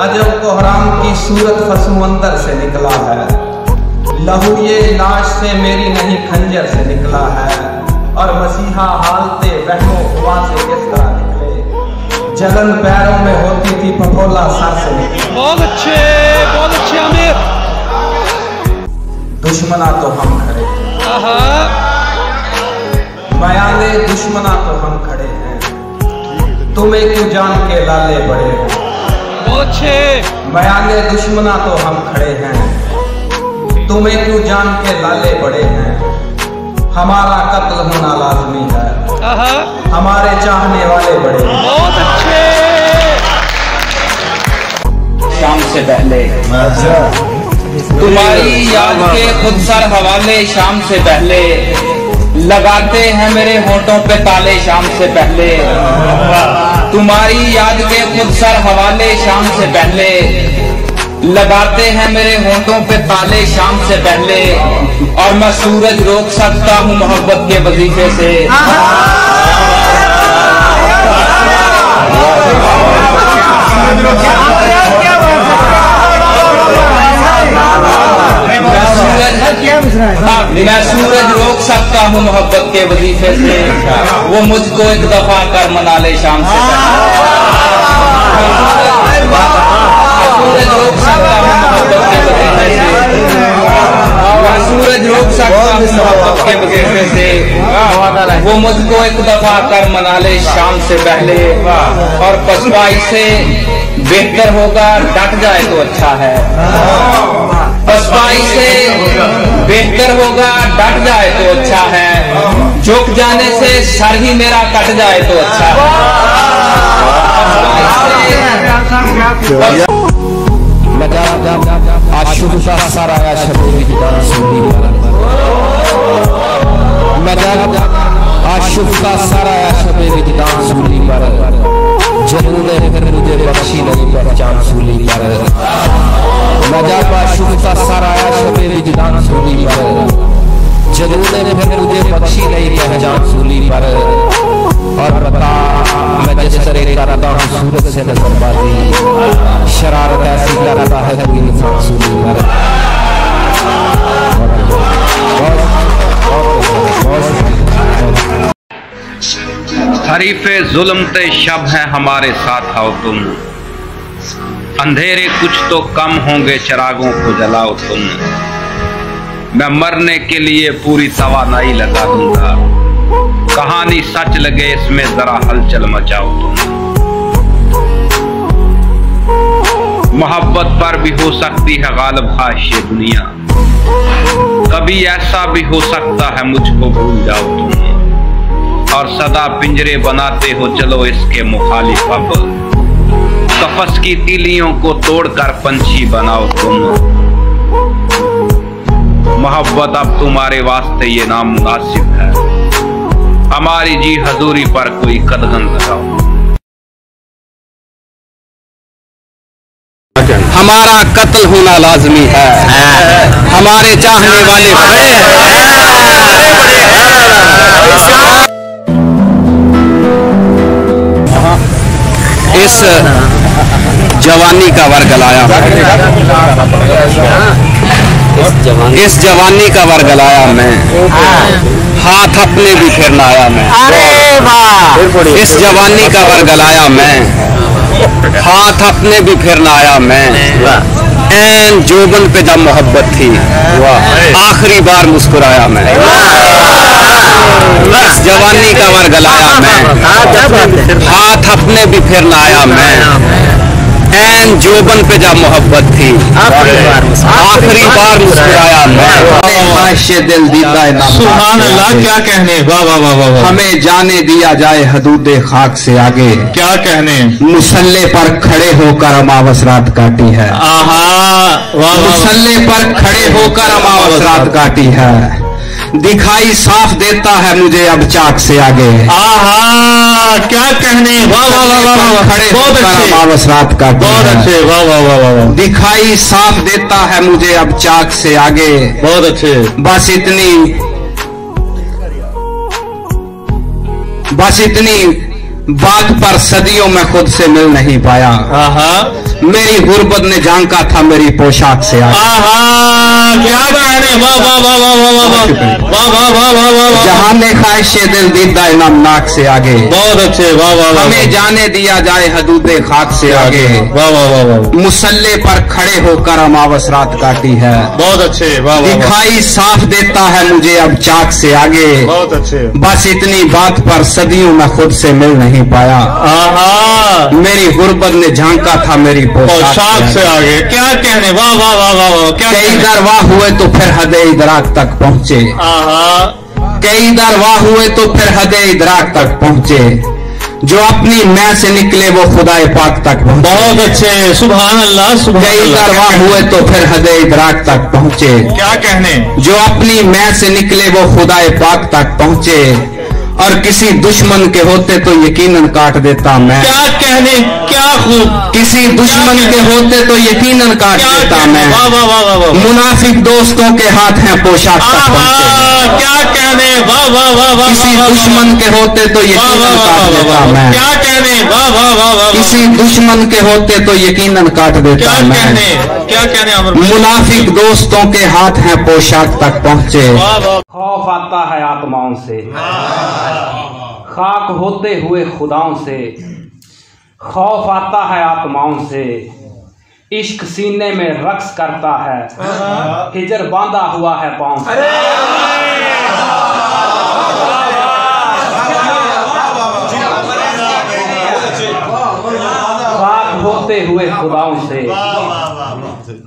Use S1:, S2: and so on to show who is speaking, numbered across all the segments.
S1: अजब कोहराम की सूरत फसू अंदर से निकला है। लहू ये लाश से मेरी नहीं खंजर से निकला है। और मसीहा हालते वहमो हुआ से किस तरह निकले। जलन पैरों में होती थी फफोला सर से निकले।
S2: बहुत अच्छे आमिर।
S1: दुश्मना तो हम खड़े हैं, बयाने दुश्मना तो हम खड़े हैं। तुम्हें क्यों जान के लाले बड़े हैं।
S2: बहुत अच्छे।
S1: बयाने दुश्मना तो हम खड़े हैं। तुम्हें क्यों जान के लाले बड़े हैं। हमारा कत्ल होना लाजमी है। हमारे चाहने वाले बड़े हैं।
S2: बहुत अच्छे।
S3: शाम से पहले तुम्हारी याद के खुद सर हवाले। शाम से पहले लगाते हैं मेरे होठों पे ताले। शाम से पहले तुम्हारी याद के खुद सर हवाले। शाम से पहले लगाते हैं मेरे होठों पे ताले। शाम से पहले और मैं सूरज रोक सकता हूँ मोहब्बत के वजीफे से। मैं सूरज रोक सकता हूँ मोहब्बत के वजीफे से। वो मुझको एक दफा कर मना ले। शाम से सूरज रोक सकता हूँ मोहब्बत के वजीफे से। मैं सूरज रोक सकता हूँ मोहब्बत के वजीफे से। वो मुझको एक दफा कर मना ले। शाम से पहले और पछताई से बेहतर होगा डट जाए तो अच्छा है। पछताई से बेहतर होगा डट जाए तो अच्छा है। झुक जाने से सर ही मेरा कट जाए तो अच्छा है।
S4: जनूने फिर मुझे बख्शी नहीं पहचान सूली पर। मजाब आशुफ़ा सराया शबे विजदान सूली पर। जनूने फिर मुझे बख्शी नहीं पहचान सूली पर। और बता मैं जिस तरह करता हूँ सूरत से नजरबाजी। शरारत ऐसी करता है कोई इंसान सूली पर।
S5: हरीफे जुल्म ते शब है हमारे साथ आओ तुम। अंधेरे कुछ तो कम होंगे चिरागों को जलाओ तुम। मैं मरने के लिए पूरी तवानाई लगा दूंगा। कहानी सच लगे इसमें जरा हलचल मचाओ तुम। मोहब्बत पर भी हो सकती है गालिब खाश ये दुनिया। कभी ऐसा भी हो सकता है मुझको भूल जाओ तुम। और सदा पिंजरे बनाते हो चलो इसके मुखालिफ। अब कफस की तीलियों को तोड़कर पंछी बनाओ तुम। मोहब्बत अब तुम्हारे वास्ते ये नामुनासिब है। हमारी जी हजूरी पर कोई कदगन लगाओ।
S3: हमारा कत्ल होना लाजमी है। हमारे चाहने वाले बड़े इस जवानी का वर्ग लाया। इस जवानी का वर्ग लाया मैं। हाथ अपने भी फिर लाया मैं। इस जवानी का वर्ग लाया मैं। हाथ अपने भी फिर लाया मैं। ऐन जोबन पे जब मोहब्बत थी आखिरी बार मुस्कुराया मैं। इस जवानी का वर्ग लाया मैं। हाथ अपने भी फिर लाया मैं। ऐन जोबन पे जब मोहब्बत थी आखिरी बार मुस्कुराया मैं। दिल दीदा
S6: सुभान अल्लाह। क्या कहने। वाह वाह वाह वाह।
S3: हमें जाने दिया जाए हदूदे खाक से आगे।
S6: क्या कहने।
S3: मुसल्ले पर खड़े होकर अमावस रात काटी है। मुसल्ले पर खड़े होकर अमावस रात काटी है। दिखाई साफ देता है मुझे अब चाक से आगे।
S6: क्या कहने। वाह वाह वाह वाह।
S3: खड़े होकर अमावस रात काटी।
S6: बहुत अच्छे। वाह वाह वाह वाह।
S3: दिखाई साफ देता है मुझे अब चाक से आगे।
S6: बहुत अच्छे।
S3: बस इतनी बात पर सदियों में खुद से मिल नहीं पाया। मेरी गुर्बत ने झांका था मेरी पोशाक से आगे।
S6: क्या बात है, वाह वाह वाह वाह वाह वाह वाह वाह वाह वाह वाह।
S3: जहां ने ख्वाहिशे दिल दीदा इनाम नाक से आगे।
S6: बहुत अच्छे, वाह वाह वाह।
S3: हमें जाने दिया जाए हदूदे खाक से आगे।
S6: वाह वाह वाह वाह।
S3: मुसल्ले पर खड़े होकर अमावस रात काटी है।
S6: बहुत अच्छे, वाह वाह।
S3: दिखाई साफ देता है मुझे अब चाक से आगे।
S6: बहुत अच्छे।
S3: बस इतनी बात पर सदियों में खुद से मिल नहीं पाया। मेरी गुर्बत ने झांका था मेरी
S6: पोशाक से आगे। क्या कहने, वाह वाह वाह वाह वाह।
S3: कई दरवाह हुए तो फिर हदे इदराक तक पहुंचे। कई दरवाह हुए तो फिर हदे इदराक तक पहुंचे। जो अपनी मैं से निकले वो खुदाए पाक तक पहुंचे।
S6: बहुत अच्छे, सुभान अल्लाह सुभान अल्लाह।
S3: कई दरवाह हुए तो फिर हदे इदराक तक पहुंचे।
S6: क्या कहने,
S3: जो अपनी मैं से निकले वो खुदाए पाक तक पहुंचे। और किसी दुश्मन के होते तो यकीनन काट देता मैं।
S6: क्या कहने, क्या खूब।
S3: किसी दुश्मन के होते तो यकीनन काट देता मैं।
S6: वाह वाह वाह वाह।
S3: मुनाफिक दोस्तों के हाथ हैं पोशाक तक पहुंचे।
S6: क्या कहने, वाह वाह वाह वाह।
S3: किसी दुश्मन के होते तो यकीनन काट देता मैं।
S6: क्या कहने, वाह वाह वाह वाह।
S3: किसी दुश्मन के होते तो यकीनन काट देता मैं।
S6: क्या कहने,
S3: मुनाफिक दोस्तों के हाथ हैं पोशाक तक पहुंचे।
S4: खौफ आता है आत्माओं से, खाक होते हुए खुदाओं से। खौफ आता है आत्माओं से, इश्क सीने में रक्स करता है। हिजर बांधा हुआ है पांव से। खाक होते हुए खुदाओं से,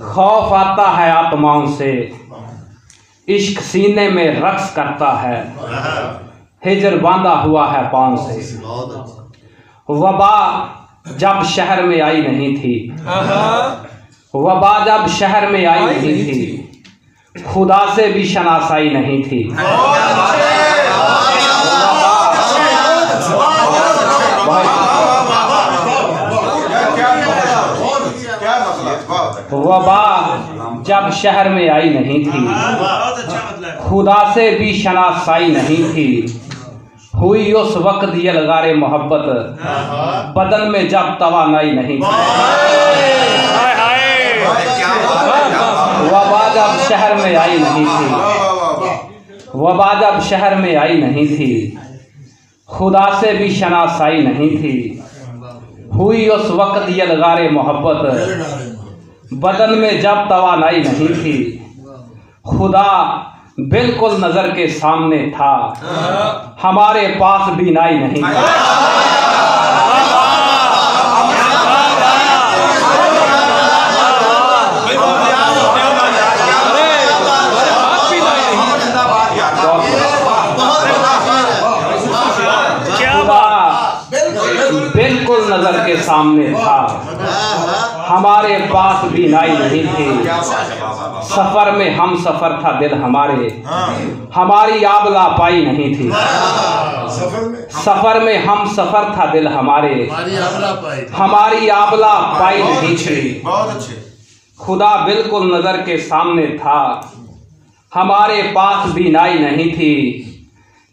S4: खौफ आता है आत्माओं से, इश्क सीने में रक्स करता है। हिजर बांधा हुआ है पांव से। वबा जब शहर में आई नहीं थी, वबा जब शहर में आई नहीं थी, खुदा से भी शनासाई नहीं थी। वबा जब शहर में आई नहीं थी, खुदा से भी शनासाई नहीं थी। हुई उस वक्त ये लगारे मोहब्बत, बदन में जब तवानाई नहीं थी। वबा जब शहर में आई नहीं थी, वबा जब शहर में आई नहीं थी, खुदा से भी शनासाई नहीं थी। हुई उस वक्त ये लगारे मोहब्बत, बदन में जब तवानाई नहीं थी। खुदा बिल्कुल नजर के सामने था, हमारे पास बीनाई नहीं था। बिल्कुल नजर के सामने था, हमारे पास भी नाई नहीं थी। सफर में हम सफर था दिल हमारे, हमारी आबला पाई नहीं थी। सफर में हम सफर था दिल हमारे, हमारी आबला पाई नहीं थी। खुदा बिल्कुल नजर के सामने था, हमारे पास भी नाई नहीं थी।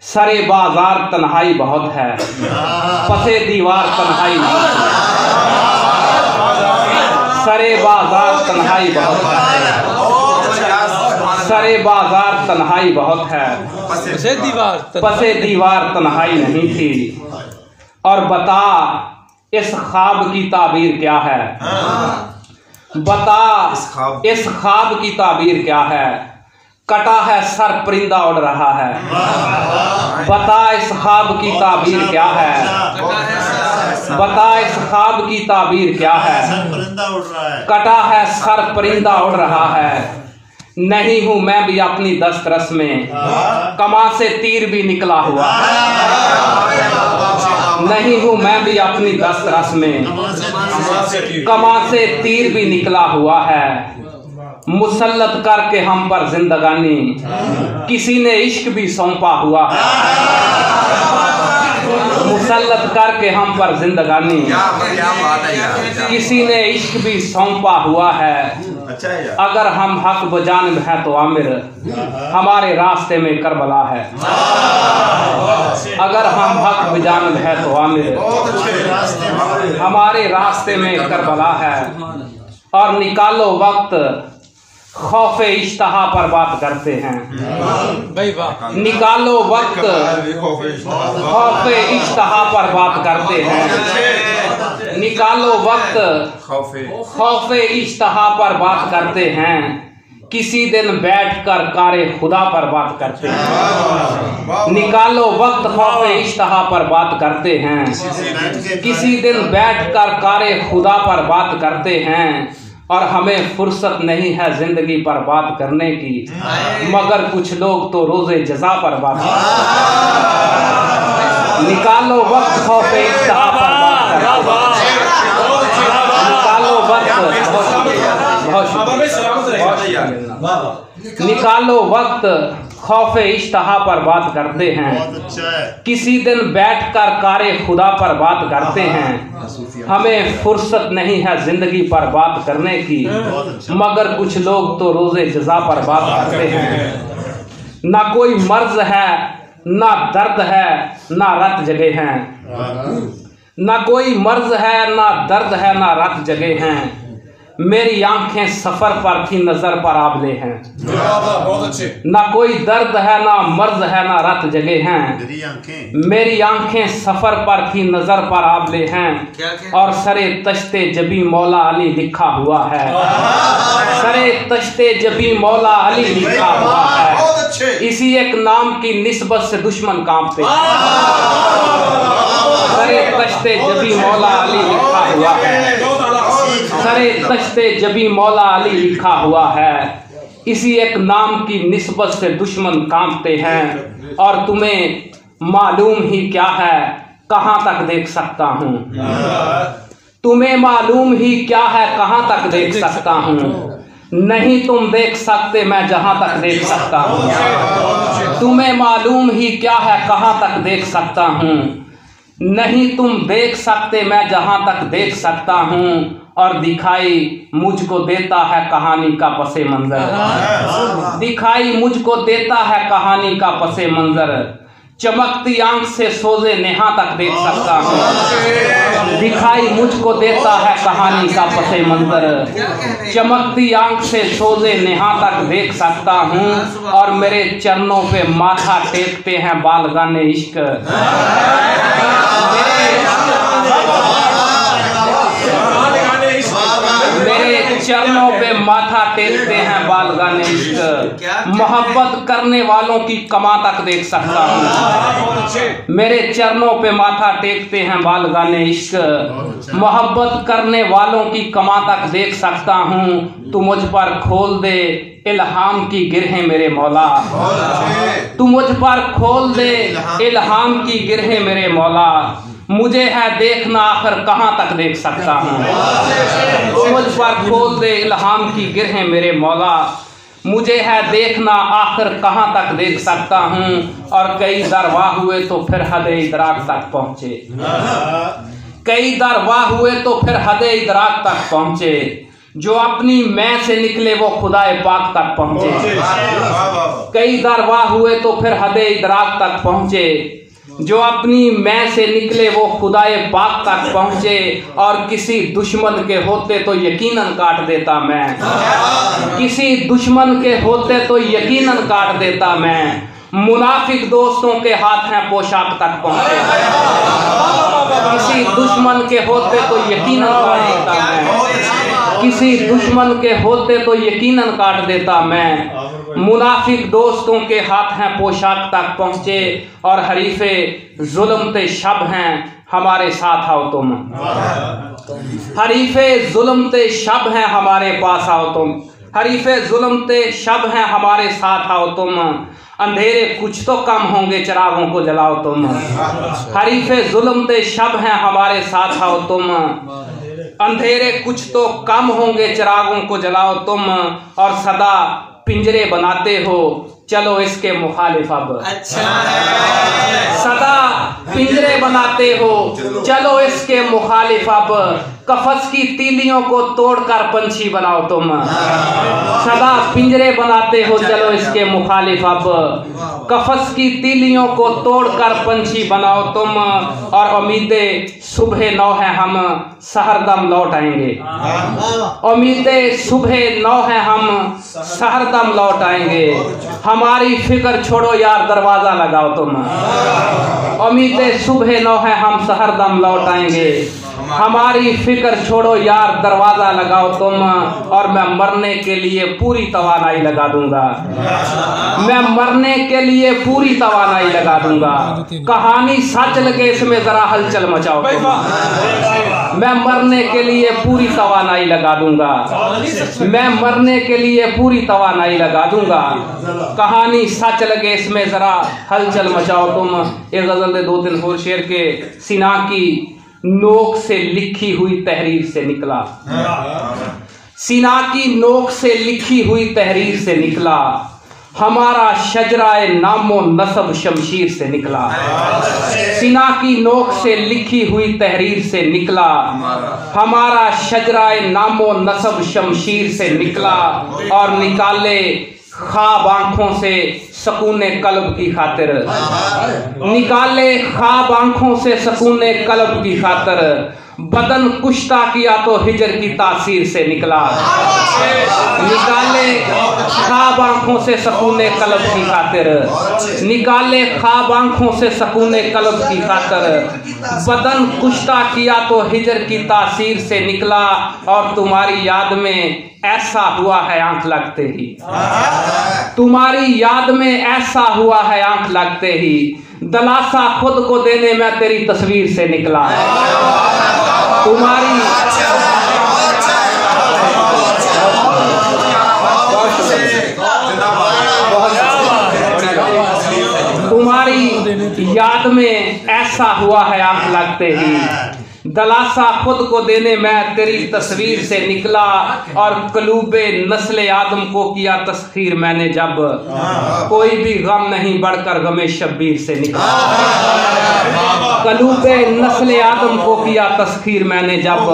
S4: सरे बाजार तन्हाई बहुत है, पसे दीवार तन्हाई नहीं थी। सरे बाजार तन्हाई बहुत है, सरे बाजार तन्हाई बहुत है, पसे दीवार तन्हाई नहीं थी। और बता इस ख्वाब की ताबीर क्या है, बता इस ख्वाब की ताबीर क्या है। कटा है सर परिंदा उड़ रहा है, बता इस ख्वाब की ताबीर क्या है। बता इस ख्वाब की ताबीर क्या है। कटा है सर परिंदा उड़ रहा है। नहीं हूं मैं भी अपनी दस्तरस में, कमा से तीर भी निकला हुआ है। नहीं हूं मैं भी अपनी दस्तरस में, कमा से तीर भी निकला हुआ है। मुसल्लत करके हम पर जिंदगानी, किसी ने इश्क भी सौंपा हुआ है। मुसल्लत करके हम पर जिंदगानी, किसी ने इश्क भी सौंपा हुआ है।
S1: अच्छा है यार।
S2: अगर हम हक बजानिब है तो आमिर, हमारे रास्ते में करबला है। अगर हम हक बजानिब है तो आमिर, हमारे रास्ते में करबला है। और निकालो वक्त, खौफ इश्तहा पर बात करते हैं। निकालो वक्त, खौफ इश्तहा पर बात करते हैं। निकालो वक्त, खौफ इश्तहा पर बात करते हैं। किसी दिन बैठकर कारे खुदा पर बात करते हैं। निकालो वक्त, खौफ इश्तहा पर बात करते हैं। किसी दिन बैठकर कारे खुदा पर बात करते हैं। और हमें फुर्सत नहीं है जिंदगी पर बात करने की, मगर कुछ लोग तो रोजे जजा पर बात करते हैं। निकालो वक्त, खौफ इश्तहा पर बात करते हैं। निकालो वक्त, निकालो वक्त, खौफ इश्तहा पर बात करते हैं। किसी दिन बैठकर कारे खुदा पर बात करते हैं। हमें फुर्सत नहीं है जिंदगी पर बात करने की, मगर कुछ लोग तो रोजे जजा पर बात करते हैं। ना कोई मर्ज है, ना दर्द है, ना रत जगे हैं। ना कोई मर्ज है, ना दर्द है, ना रत जगे हैं। मेरी आंखें सफर पर थी, नजर पर आबले हैं।
S6: बहुत अच्छे।
S2: ना कोई दर्द है, ना मर्ज है, ना रत जगे हैं। मेरी आंखें सफर पर थी, नजर पर आबले हैं। और सरे तश्ते जबी मौला अली लिखा हुआ है। सरे तश्ते जबी मौला अली लिखा हुआ है। इसी एक नाम की निस्बत से दुश्मन कांपते। सरे तश्ते जबी मौला अली लिखा हुआ है। सरे तश्ते जबी मौला अली लिखा हुआ है। इसी एक नाम की निस्बत से दुश्मन कांपते हैं। और तुम्हें मालूम ही क्या है, कहां तक देख सकता हूं। तुम्हें मालूम ही क्या है, कहां तक देख सकता हूं। नहीं तुम देख सकते, मैं जहां तक देख सकता हूं। तुम्हें मालूम ही क्या है, कहां तक देख सकता हूं। नहीं तुम देख सकते, मैं जहां तक देख सकता हूं। और दिखाई मुझको देता है कहानी का पसे मंजर। दिखाई मुझको देता है कहानी का पसे मंजर। चमकती आंख से सोजे नेहा तक देख सकता हूँ। दिखाई मुझको देता है कहानी का पसे मंजर। चमकती आंख से सोजे नेहा तक देख सकता हूँ। और मेरे चरणों पे माथा टेकते हैं बालगाने इश्क। मेरे चरणों पे माथा टेकते हैं बालगाने इश्क। मोहब्बत करने वालों की कमा तक देख सकता हूँ। मेरे चरणों पे माथा टेकते हैं बालगाने इश्क। मोहब्बत करने वालों की कमा तक देख सकता हूँ। तू मुझ पर खोल दे इल्हाम की गिरहें मेरे मौला। तू मुझ पर खोल दे इल्हाम की गिरहें मेरे मौला। मुझे है देखना आखिर कहाँ तक देख सकता हूँ। मुझ पर खोल दे इल्हाम की गिरहें मेरे मौला। मुझे है देखना आखिर कहाँ तक देख सकता हूँ। और कई दरवाह हुए तो फिर हदे इदराक तक पहुँचे। कई दरवाह हुए तो फिर हदे इदराक तक पहुँचे। जो अपनी मैं से निकले वो खुदाए पाक तक पहुँचे। कई दरवाह हुए तो फिर हदे इदराक तक पहुँचे। जो अपनी मैं से निकले वो खुदाए पाक तक पहुँचे। और किसी दुश्मन के होते तो यकीनन काट देता मैं। किसी दुश्मन के होते तो यकीनन काट देता मैं। मुनाफिक दोस्तों के हाथ हैं पोशाक तक पहुँचे। किसी दुश्मन के होते तो यकीनन काट देता मैं। किसी दुश्मन के होते तो यकीनन काट देता मैं। मुनाफिक दोस्तों के हाथ हैं पोशाक तक पहुँचे। और हरीफे जुल्म ते शब हैं हमारे साथ आओ तुम। हरीफे जुल्म ते शब हैं हमारे पास आओ तुम। हरीफे जुल्म ते शब हैं हमारे साथ आओ तुम। अंधेरे कुछ तो कम होंगे चिरागों को जलाओ तुम। हरीफे जुल्म ते शब हैं हमारे साथ आओ तुम। अंधेरे कुछ तो कम होंगे चिरागों को जलाओ तुम। और सदा पिंजरे बनाते हो चलो इसके मुखालिफ अब।
S7: अच्छा
S2: सदा पिंजरे बनाते हो, चलो इसके मुखालिफ अब। कफस की तीलियों को तोड़कर पंछी बनाओ तुम। सदा पिंजरे बनाते हो, चलो इसके मुखालिफ अब। कफस की तीलियों को तोड़कर पंछी बनाओ तुम। और उम्मीदें सुबह 9 है, हम सहरदम लौट आएंगे। उम्मीदें सुबह 9 है, हम सहरदम लौट आएंगे। हमारी फिक्र छोड़ो यार, दरवाजा लगाओ तुम। उम्मीदें सुबह 9 है, हम सहरदम लौट आएंगे। हमारी फिक्र छोड़ो यार, दरवाजा लगाओ तुम। और मैं मरने के लिए पूरी तवानाई लगा दूंगा। मैं मरने के लिए पूरी तवानाई लगा दूंगा। कहानी सच लगे इसमें जरा हलचल मचाओ तुम। मैं मरने के लिए पूरी तवानाई लगा दूंगा। मैं मरने के लिए पूरी तवानाई लगा दूंगा। कहानी सच लगे इसमें जरा हलचल मचाओ तुम। एक गजल दे 2-3 और शेर के। सीना की नोक से लिखी हुई तहरीर से निकला। सीना की नोक से लिखी हुई तहरीर से निकला। हमारा शजराए नामो नसब शमशीर से निकला। सीना की नोक से लिखी हुई तहरीर से निकला। हमारा शजराए नामो नसब शमशीर से निकला। और निकाले ख्वाब आंखों से सकूने कल्ब की खातिर। निकाले ख्वाब आंखों से सकूने कल्ब की खातिर। बदन कुश्ता किया तो हिजर की तासीर से निकला। निकाले ख्वाब आंखों से सकूने कल्ब की खातिर। निकाले ख्वाब आंखों से सकूने कल्ब की खातिर। बदन कुश्ता किया तो हिजर की तासीर से निकला। और तुम्हारी याद में ऐसा हुआ है आंख लगते ही। तुम्हारी याद में ऐसा हुआ है आंख लगते ही। दलासा खुद को देने में तेरी तस्वीर से निकला। तुम्हारी याद में ऐसा हुआ है आंख लगते ही। दलासा खुद को देने में तेरी तस्वीर से निकला। और कलूबे नस्ले आदम को किया तस्खीर मैंने जब। कोई भी गम नहीं बढ़कर गमे शब्बीर से निकला। कलूबे नस्ले आदम को किया तस्खीर मैंने जब।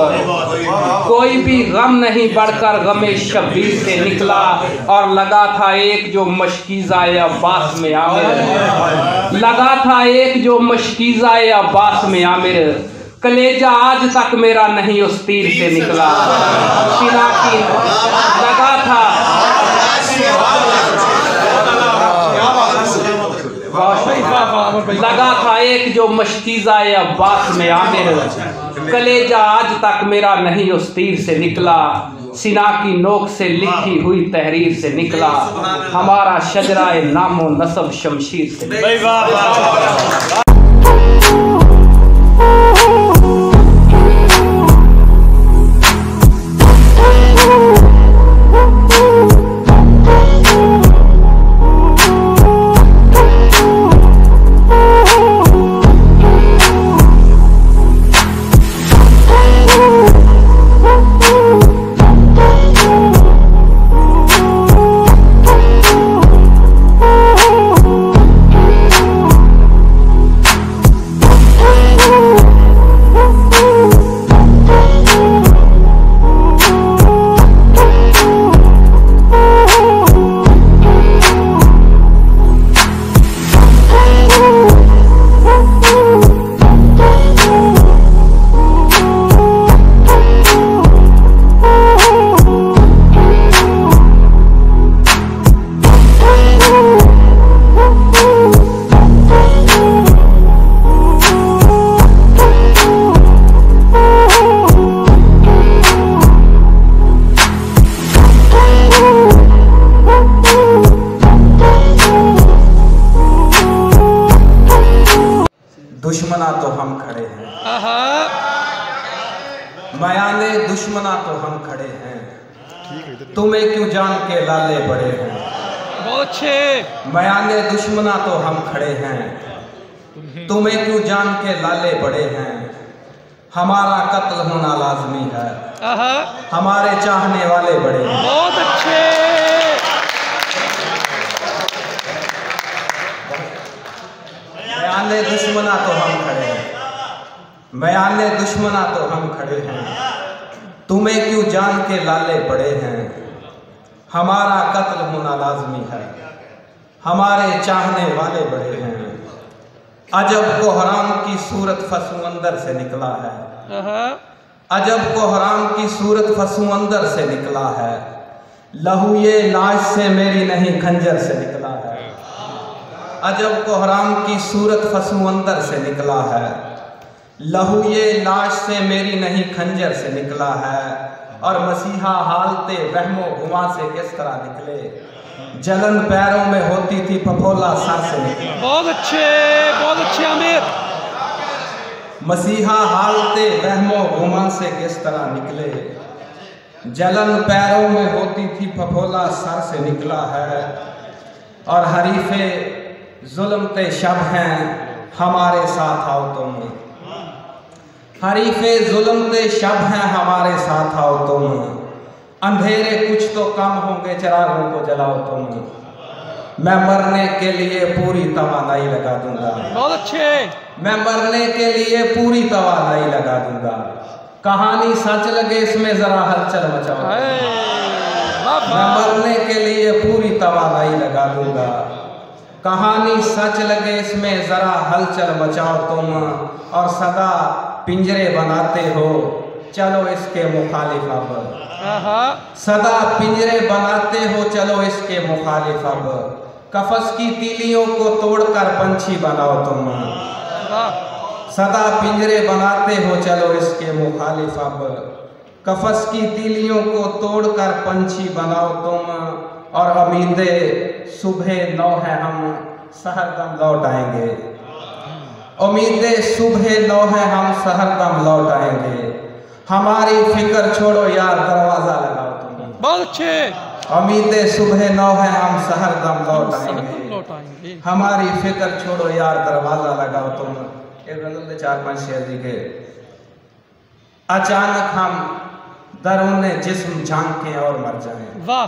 S2: कोई भी गम नहीं बढ़कर गमे शब्बीर से निकला। और लगा था एक जो मशकीज़ाए अब्बास में आमिर। लगा था एक जो मशकीज़ाए अब्बास में आमिर। कलेजा आज तक मेरा नहीं उस तीर से निकला। सीना की लगा था लगा था एक जो मशकीज़ाए अब्बास में आमिर। कलेजा आज तक मेरा नहीं उस तीर से निकला। सीना की नोक से लिखी हुई तहरीर से निकला। हमारा शजराए नामो नसब शमशीर से निकला।
S1: दुश्मना तो हम खड़े हैं, बयाने दुश्मना तो हम खड़े हैं। तुम्हें क्यों जान के लाले बड़े हैं।
S6: बहुत अच्छे।
S1: बयाने दुश्मना तो हम खड़े हैं, तुम्हें क्यों जान के लाले बड़े हैं। हमारा कत्ल होना लाजमी है, हमारे चाहने वाले बड़े हैं।
S6: बहुत अच्छे।
S1: बयाने दुश्मना तो हम खड़े हैं, बयाने दुश्मना तो हम खड़े हैं, तुम्हें क्यों जान के लाले पड़े हैं। हमारा कत्ल होना लाजमी है, हमारे चाहने वाले बड़े हैं। अजब कोहराम की सूरत फसू अंदर से निकला है, अजब कोहराम की सूरत फसू अंदर से निकला है। लहू ये लाश से मेरी नहीं खंजर से निकला है। अजब कोहराम की सूरत फसू अंदर से निकला है। लहू ये लाश से मेरी नहीं खंजर से निकला है। और मसीहा हालते वहमो गुमा से किस तरह निकले, जलन पैरों में होती थी फफोला सर से निकला।
S7: बहुत अच्छे आमिर।
S1: मसीहा हालते वहमो गुमा से किस तरह निकले, जलन पैरों में होती थी फफोला सर से निकला है। और हरीफे जुल्म ते शब हैं हमारे साथ आओ तुम, हरीफे जुल्म ते शब हैं हमारे साथ आओ तुम। अंधेरे कुछ तो कम होंगे चिरागों को जलाओ तुम। मैं मरने के लिए पूरी तवानाई लगा दूंगा,
S7: बहुत अच्छे।
S1: मैं मरने के लिए पूरी तवानाई लगा दूंगा। कहानी सच लगे इसमें जरा हलचल मचाओ, मैं मरने के लिए पूरी तवानाई लगा दूंगा। कहानी सच लगे इसमें जरा हलचल मचाओ तुम। और सदा पिंजरे बनाते हो चलो इसके मुखालिफ अब, सदा पिंजरे बनाते हो चलो इसके मुखालिफ अब। कफस की तीलियों को तोड़कर पंछी बनाओ तुम, सदा पिंजरे बनाते हो चलो इसके मुखालिफ अब। कफस की तीलियों को तोड़कर पंछी बनाओ तुम। और उम्मीदें सुबह नौ है हम सहरदम लौट आएंगे, उम्मीदें सुबह नौ है हम सहरदम लौट आएंगे। हमारी फिक्र छोड़ो यार दरवाजा लगाओ तुम,
S7: बहुत अच्छे।
S1: उम्मीदें सुबह नौ है हम सहरदम लौट आएंगे। हमारी फिक्र छोड़ो यार दरवाजा लगाओ तुम। एक गजल 4-5 शेर जी के। अचानक हम दरूने जिस्म झांके और मर जाएं,
S7: वाह।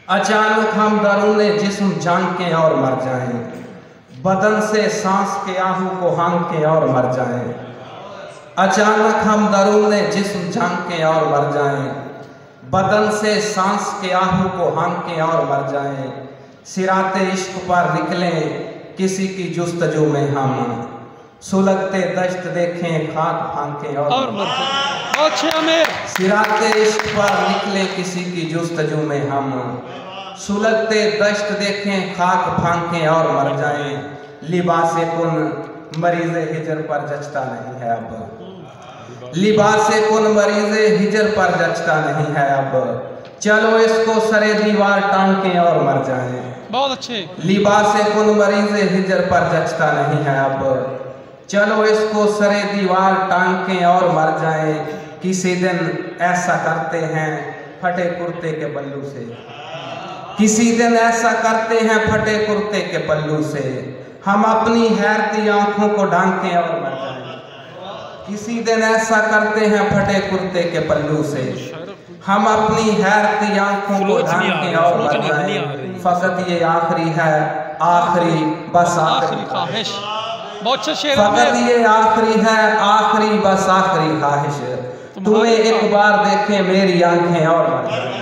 S1: अचानक हम दरूने जिस्म झांके और मर जाएं। बदन से सांस के आहू को हांके और मर जाएं। अचानक हम दरूने जिस्म झांके और मर जाएं। बदन से सांस के आहू को हांके और मर जाएं। सिराते इश्क पर निकलें किसी की जुस्तजू में हम, सुलगते दश्त देखें खाक फांके और मर जाएं।
S7: अच्छे आमिर।
S1: सिराते इश्क पर निकले किसी की जुस्तजू में हम, सुलगते दश्त देखें खाक फांके और मर जाएं। लिबासे कुन मरीज़े हिजर पर जचता नहीं है अब, लिबासे कुन मरीज़े हिजर पर जचता नहीं है अब। चलो इसको सरे दीवार टांके और मर जाएं,
S7: बहुत अच्छे।
S1: लिबासे कुन मरीज़े हिजर पर जचता नहीं है अब। चलो इसको सरे दीवार टांके और मर जाएं। किसी दिन ऐसा करते हैं फटे कुर्ते के पल्लू से, किसी दिन ऐसा करते हैं फटे कुर्ते के पल्लू से। हम अपनी हैरती आंखों को ढांके और मर जाएं। किसी दिन ऐसा करते हैं फटे कुर्ते के पल्लू से। हम अपनी हैरती आंखों को ढांके और मर जाएं। फकत ये आखिरी है आखिरी बस आखिरी ख्वाहिश,
S7: बहुत अच्छा शेर।
S1: फकत ये आखिरी है आखिरी बस आखिरी ख्वाहिश। तुम्हें एक बार देखें मेरी आंखें और मर जाएं।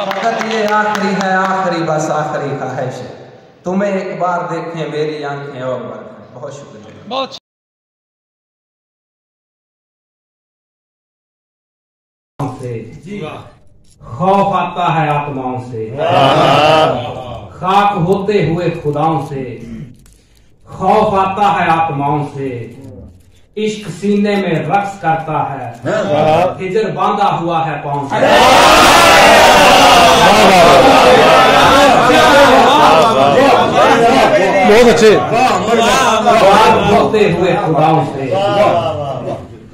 S1: फकत ये आखिरी है आखिरी बस आखिरी ख्वाहिश। तुम्हें एक बार देखें मेरी आंखें और मर जाएं। बहुत शुक्रिया।
S7: बहुत
S2: खौफ आता है आत्माओं से, खाक होते हुए खुदाओं से। खौफ आता है आत्माओं से, इश्क सीने में रक्स करता है, हिजर बांधा हुआ है पाँव से।
S6: बहुत अच्छे।
S2: खाक होते हुए खुदाओं से,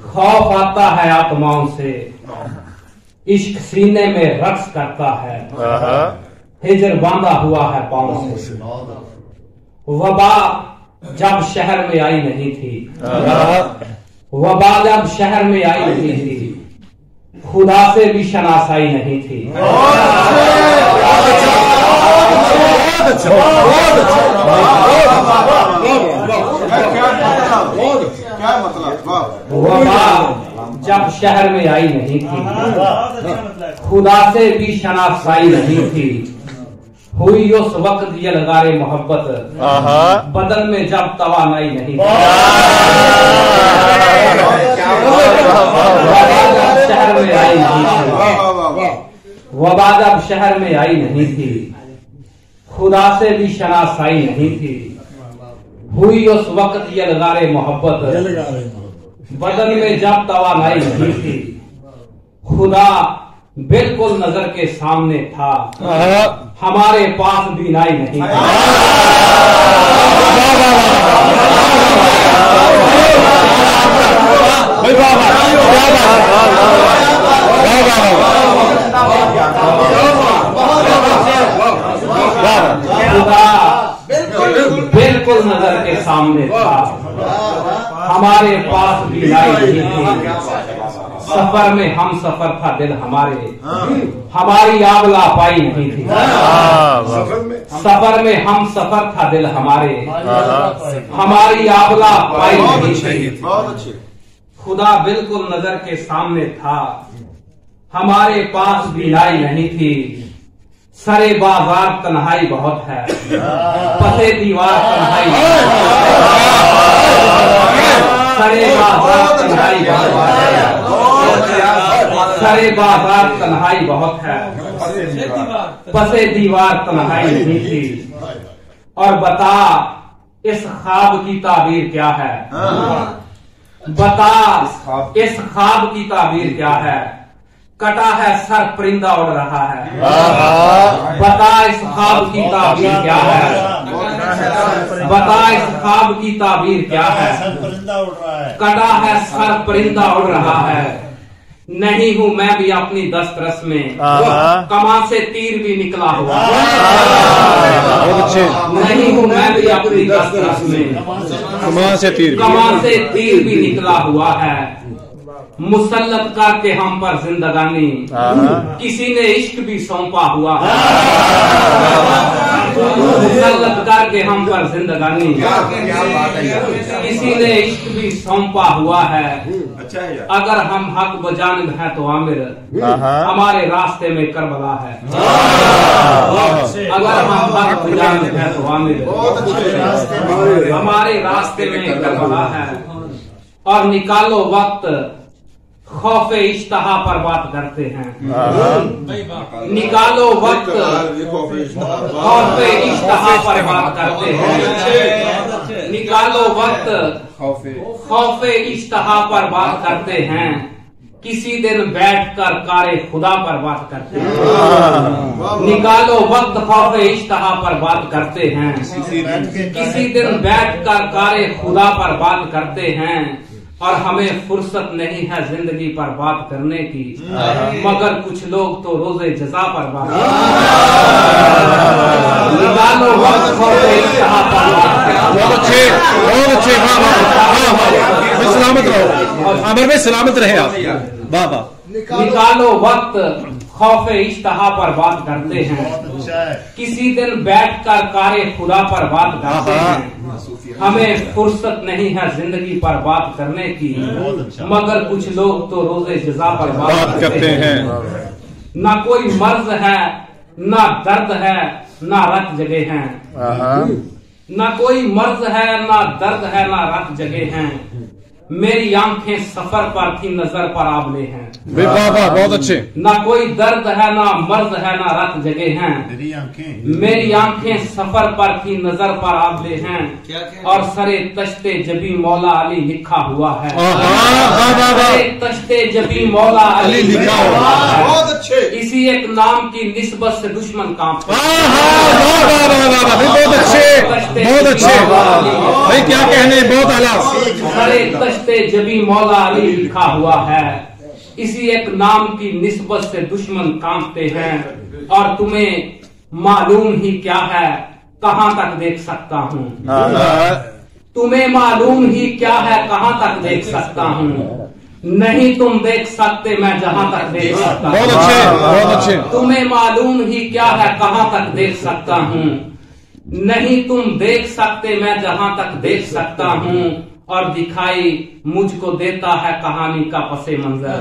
S2: खौफ आता है आत्माओं से, इश्क सीने में रक्स करता है, हिजर बांधा हुआ है पाँव से। वबा जब शहर में आई नहीं थी, वबा जब शहर में आई नहीं थी, खुदा से भी शनासाई नहीं थी।
S8: क्या मतलब?
S2: वबा जब शहर में आई नहीं थी, खुदा से भी शनासाई नहीं थी, हुई उस वक्त ये लगारे मोहब्बत, बदन में जब तवानाई नहीं थी। शहर में आई नहीं थी, वबा जब शहर में आई नहीं थी, खुदा से भी शनासाई नहीं थी, हुई उस वक्त ये लगारे मोहब्बत, बदन में जब तवानाई नहीं थी, खुदा बिल्कुल नजर के सामने था, हमारे पास बीनाई नहीं थी। खुदा बिल्कुल नजर के सामने था, हमारे पास बीनाई नहीं थी। सफर में हम सफर था दिल हमारे, हमारी आबला पाई नहीं थी। सफर में हम सफर था दिल हमारे, हमारी आबला पाई नहीं थी। खुदा बिल्कुल नजर के सामने था, हमारे पास बीनाई नहीं थी। सरे बाजार तन्हाई बहुत है, पते दीवार तन्हाई, सरे बाजार तन्हाई बहुत है, सरे बाजार तन्हाई बहुत है, पसे दीवार तन्हाई नहीं थी। और बता इस ख्वाब की ताबीर क्या है, बता इस ख्वाब की ताबीर क्या है, कटा है सर परिंदा उड़ रहा है। बता इस ख्वाब की ताबीर क्या है, बता इस ख्वाब की ताबीर क्या है, कटा है सर परिंदा उड़ रहा है। नहीं हूँ मैं भी अपनी दस्तरस में, कमान से तीर भी निकला हुआ। नहीं हूँ मैं भी अपनी दस्तरस में, कमान से तीर भी निकला हुआ है। मुसल्लत करके हम पर जिंदगानी, किसी ने इश्क भी सौंपा हुआ है। मुसल्लत करके हम पर जिंदगानी, किसी ने इश्क भी सौंपा हुआ है। अगर हम हक बजानिब हैं तो आमिर, हमारे रास्ते में करबला है। अगर हम हक बजानिब हैं तो आमिर, हमारे रास्ते में करबला है। और निकालो वक्त, खौफे इश्तहा पर बात करते हैं। निकालो वक्त, खौफे इश्तहा पर बात करते हैं। निकालो वक्त, खौफे इश्तहा पर बात करते हैं। किसी दिन बैठकर कारे खुदा पर बात करते हैं। निकालो वक्त, खौफे इश्तहा पर बात करते हैं। किसी दिन बैठकर कारे खुदा पर बात करते हैं। और हमें फुर्सत नहीं है जिंदगी पर बात करने की, मगर कुछ लोग तो रोजे जजा पर बात निकालो वक्त, खौफे इश्तहा पर बात करते हैं।
S6: बहुत अच्छे सलामत रहो, आमिर में सलामत रहे आप। बाबा
S2: निकालो वक्त, खौफे इश्तहा पर बात करते हैं। किसी दिन बैठकर कारे खुदा पर बात करते हैं। हमें फुर्सत नहीं है जिंदगी पर बात करने की, मगर कुछ लोग तो रोजे जजा पर बात करते हैं। ना कोई मर्ज है, ना दर्द है, ना रत जगे हैं। ना कोई मर्ज है, ना दर्द है, ना रत जगे हैं। मेरी आंखें सफर पर थी, नजर पर आबले हैं।
S6: बहुत अच्छे।
S2: ना कोई दर्द है, ना मर्ज है, ना रत जगे हैं। मेरी आंखें सफर पर थी, नजर पर आबले हैं। और सरे तश्ते जबी मौला अली लिखा हुआ है। सरे तश्ते जबी मौला अली लिखा हुआ है।
S8: बहुत अच्छे।
S2: इसी एक नाम की निस्बत से दुश्मन कांपते।
S6: बहुत अच्छे, बहुत अच्छे भाई, क्या कहने, बहुत आला।
S2: सरे तश्ते जबी मौला अली लिखा हुआ है। इसी एक नाम की निस्बत से दुश्मन कांपते हैं। और तुम्हें मालूम ही क्या है, कहां तक देख सकता हूँ। तुम्हें मालूम ही क्या है, कहां तक देख सकता हूँ। नहीं तुम देख सकते, मैं जहां तक देख सकता हूँ।
S6: बहुत अच्छे, बहुत अच्छे।
S2: तुम्हें मालूम ही क्या है, कहां तक देख सकता हूँ। नहीं तुम देख सकते, मैं जहां तक देख सकता हूँ, और दिखाई मुझको देता है कहानी का पसे मंजर।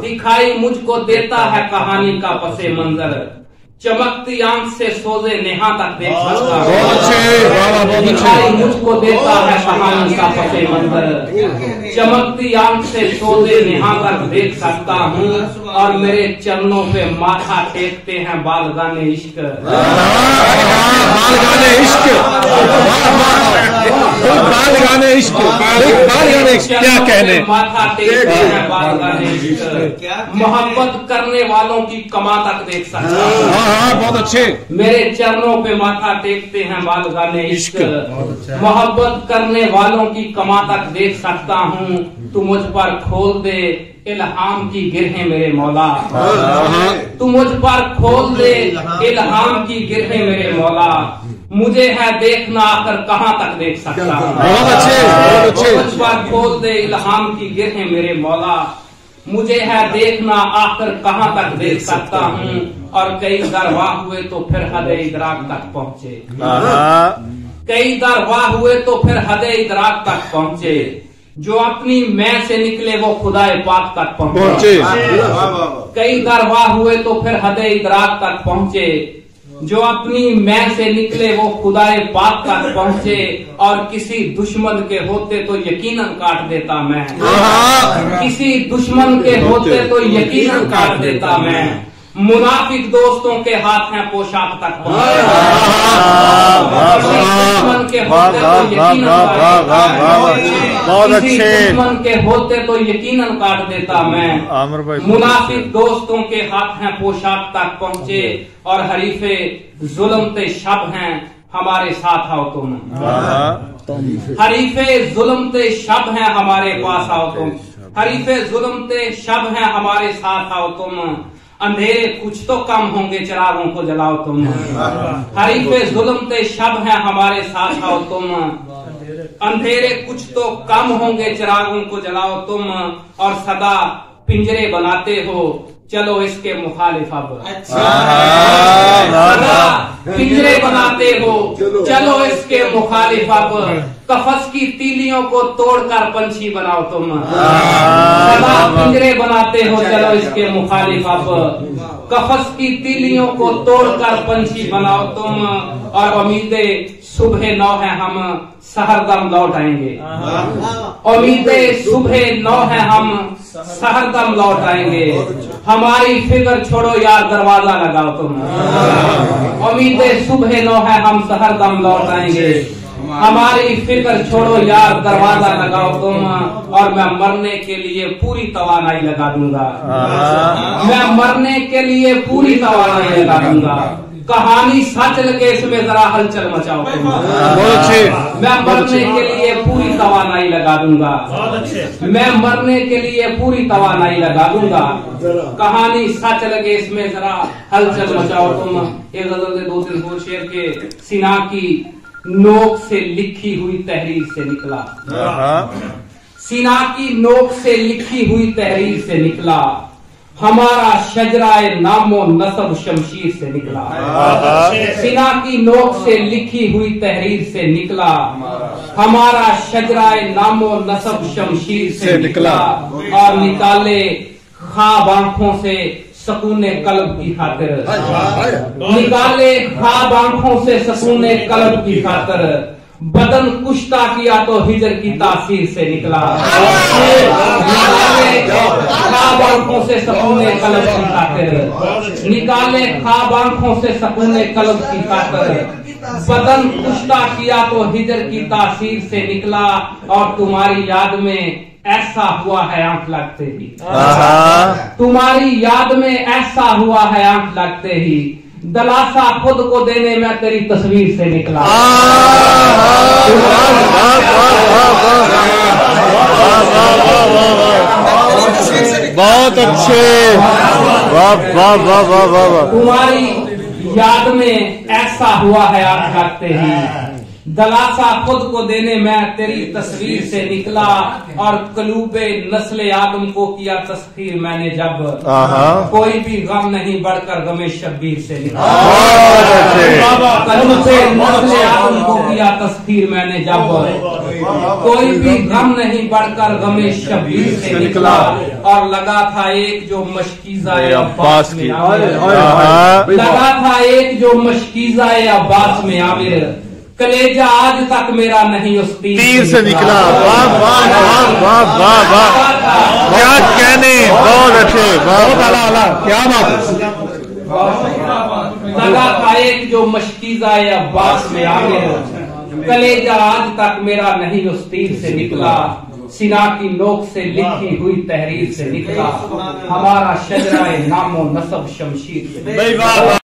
S2: दिखाई मुझको देता है कहानी का पसे मंजर। चमकती आंख से सोजे नेहा तक देख सकता हूँ। दिखाई मुझको देता है कहानी का पसे मंजर। चमकती आंख से सोजे नेहा तक देख सकता हूँ, और मेरे चरणों पे माथा टेकते हैं बालगाने इश्क।
S6: बालगाने इश्क, बालगाने इश्क, बालगाने इश्क, क्या कहने।
S2: माथा टेकते हैं बालगाने इश्क। मोहब्बत करने वालों की कमा तक देख सकता हूँ।
S6: बहुत अच्छे।
S2: मेरे चरणों पे माथा टेकते हैं बालगाने इश्क। मोहब्बत करने वालों की कमा तक देख सकता हूँ। तू मुझ पर खोल दे इल्हाम की गिरहें मेरे मौला। तू मुझ पर खोल दे इल्हाम की गिरहें मेरे मौला। मुझे है देखना आकर कहाँ तक देख सकता हूँ।
S6: बहुत अच्छे, बहुत अच्छे।
S2: मुझ पर खोल दे इल्हाम की गिरहें मेरे मौला। मुझे है देखना आकर कहाँ तक देख सकता हूँ, और कई दरवाह हुए तो फिर हद इदराक तक पहुँचे। कई दरवाह हुए तो फिर हद इदराक तक पहुँचे। जो अपनी मैं से निकले वो खुदाए पाक तक पहुँचे। कई दरवाह हुए तो फिर हद इदराक तक पहुँचे। जो अपनी मैं से निकले वो खुदाए पाक तक पहुँचे, और किसी दुश्मन के होते तो यकीनन काट देता मैं। किसी दुश्मन के होते तो यकीनन काट देता मैं। मुनाफिक दोस्तों के हाथ हैं पोशाक तक पहुँचे। दुश्मन के होते तो यकीनन
S6: बहुत अच्छे।
S2: दुश्मन के होते तो यकीनन काट देता मैं। मुनाफिक दोस्तों के हाथ हैं पोशाक तक पहुँचे, और हरीफे जुल्म ते शब हैं हमारे साथ आओ तुम। हरीफे जुल्म ते शब हैं हमारे पास आओ तुम। हरीफे जुल्म ते शब हैं हमारे साथ आओ तुम। अंधेरे कुछ तो कम होंगे चिरागों को जलाओ तुम। हरीफे जुल्म ते शब हैं हमारे साथ आओ तुम। अंधेरे कुछ तो कम होंगे चिरागों को जलाओ तुम, और सदा पिंजरे बनाते हो चलो इसके मुखालिफ अब। सदा पिंजरे बनाते हो चलो इसके मुखालिफ अब। कफस की तीलियों को तोड़कर पंछी बनाओ तुम। सदा पिंजरे बनाते हो चलो इसके मुखालिफ अब। कफस की तीलियों को तोड़कर पंछी बनाओ तुम, और उम्मीदें सुबह 9 है हम सहरदम लौट आएंगे। उम्मीदें सुबह 9 है हम सहरदम लौट आएंगे। हमारी फिक्र छोड़ो यार दरवाजा लगाओ तुम। उम्मीदें सुबह 9 है हम सहरदम लौट आएंगे। हमारी फिक्र छोड़ो यार दरवाजा लगाओ तुम, और मैं मरने के लिए पूरी तवानाई लगा दूंगा। मैं मरने के लिए पूरी तवानाई लगा दूंगा। कहानी सच लगे इसमें जरा हलचल मचाओ तुम। मैं मरने के लिए पूरी तवानाई लगा दूंगा। मैं मरने के लिए पूरी तवानाई लगा दूंगा। कहानी सच लगे इसमें जरा हलचल मचाओ तुम। एक गजल 2-3 बोल शेर के। सीना की नोक से लिखी हुई तहरीर से निकला। सीना की नोक से लिखी हुई तहरीर से निकला। हमारा शजराए नामो नसब शमशीर से निकला। सीना की नोक से लिखी हुई तहरीर से निकला। हमारा शजराए नामो नसब शमशीर से निकला। और निकाले ख्वाब आंखों से सकूने कल्ब की खातिर। निकाले ख्वाब आंखों से सकूने कल्ब की खातिर। बदन कुश्ता किया तो हिजर की तासीर से निकला। निकाले ख्वाब आंखों से सकूने कल्ब की खातिर। निकाले ख्वाब आंखों से सकूने कल्ब की खातिर। बदन कुश्ता किया तो हिजर की तासीर से निकला। और तुम्हारी याद में ऐसा हुआ है आंख लगते ही। तुम्हारी याद में ऐसा हुआ है आंख लगते ही। दलासा खुद को देने में तेरी तस्वीर से निकला।
S6: बहुत अच्छे। वाह वाह वाह वाह वाह।
S2: तुम्हारी याद में ऐसा हुआ है आंख लगते ही। दलासा खुद को देने में तेरी तस्वीर से निकला और कलूबे नस्ले आदम को किया तस्खीर मैंने जब कोई भी गम नहीं बढ़कर गमे शब्बीर से निकला। कलूबे नस्ले आदम को किया तस्खीर मैंने जब कोई भी गम नहीं बढ़कर गमे शब्बीर से निकला। और लगा था एक जो मशकीज़ाए अब्बास में आमिर, लगा था एक जो मशकीज़ाए अब्बास में आमिर, कलेजा आज तक मेरा नहीं उस तीर से निकला।
S6: वाह वाह वाह वाह वाह वाह, क्या कहने, बहुत अच्छे, बहुत क्या बात।
S2: लगा था एक जो मशकीज़ाए अब्बास में आमिर, कलेजा आज तक मेरा नहीं उस तीर से निकला। सीना की नोक से लिखी हुई तहरीर से निकला हमारा शजराए नामो नसब शमशीर से।